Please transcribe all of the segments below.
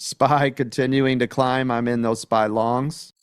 SPY continuing to climb. I'm in those SPY longs.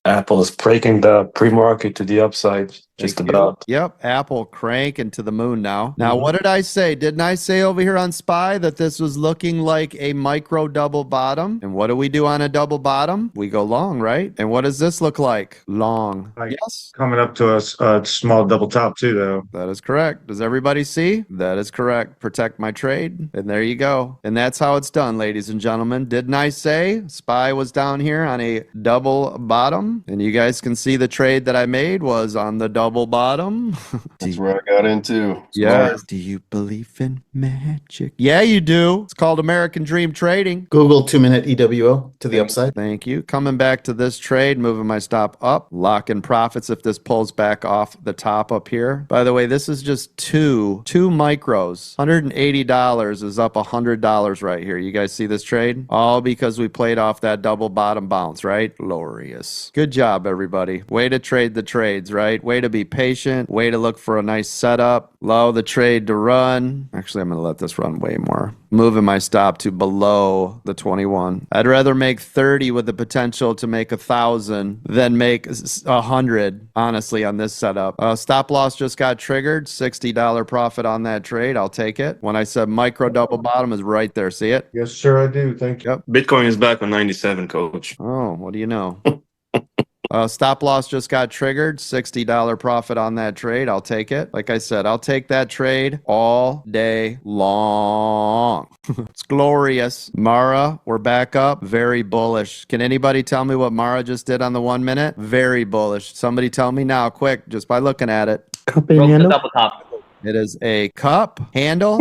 Apple is breaking the pre-market to the upside, just Thank you. about. Yep, Apple cranking to the moon now. Now, what did I say? Didn't I say over here on SPY that this was looking like a micro double bottom? And what do we do on a double bottom? We go long, right? And what does this look like? Long. Like Yes. coming up to a small double top too, though. That is correct. Does everybody see? That is correct. Protect my trade. And there you go. And that's how it's done, ladies and gentlemen. Didn't I say SPY was down here on a double bottom? And you guys can see the trade that I made was on the double bottom. That's where I got into. Yes. Do you believe in magic? Yeah, you do. It's called American Dream Trading. Google 2-minute EWO to the upside. Thank you. Coming back to this trade, moving my stop up, locking profits if this pulls back off the top up here. By the way, this is just two micros. $180 is up $100 right here. You guys see this trade? All because we played off that double bottom bounce, right? Glorious. Good job, everybody. Way to trade the trades, right? Way to be patient. Way to look for a nice setup. Allow the trade to run. Actually, I'm going to let this run way more. Moving my stop to below the 21. I'd rather make 30 with the potential to make 1,000 than make 100, honestly, on this setup. Stop loss just got triggered. $60 profit on that trade. I'll take it. When I said micro double bottom is right there. See it? Yes, sir, I do. Thank you. Yep. Bitcoin is back on 97, coach. Oh, what do you know? Stop loss just got triggered. $60 profit on that trade. I'll take it. Like I said, I'll take that trade all day long. It's glorious. Mara, we're back up. Very bullish. Can anybody tell me what Mara just did on the 1 minute? Very bullish. Somebody tell me now, quick, just by looking at it. Company Broke the handle. double top. It is a cup handle.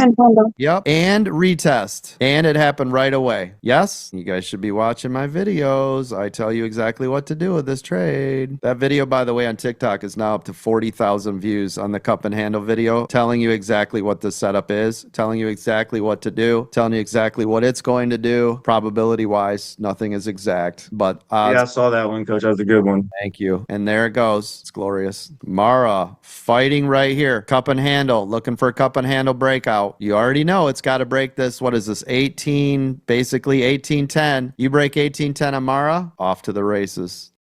Yep. And retest. And it happened right away. Yes? You guys should be watching my videos. I tell you exactly what to do with this trade. That video, by the way, on TikTok is now up to 40,000 views on the cup and handle video, telling you exactly what the setup is, telling you exactly what to do, telling you exactly what it's going to do. Probability wise, nothing is exact, but Yeah, I saw that one, Coach. That was a good one. thank you. And there it goes. It's glorious. Mara fighting right here. Cup and handle. Looking for a cup and handle breakout. You already know it's got to break this. What is this? 18, basically 1810. You break 1810 on Mara, off to the races.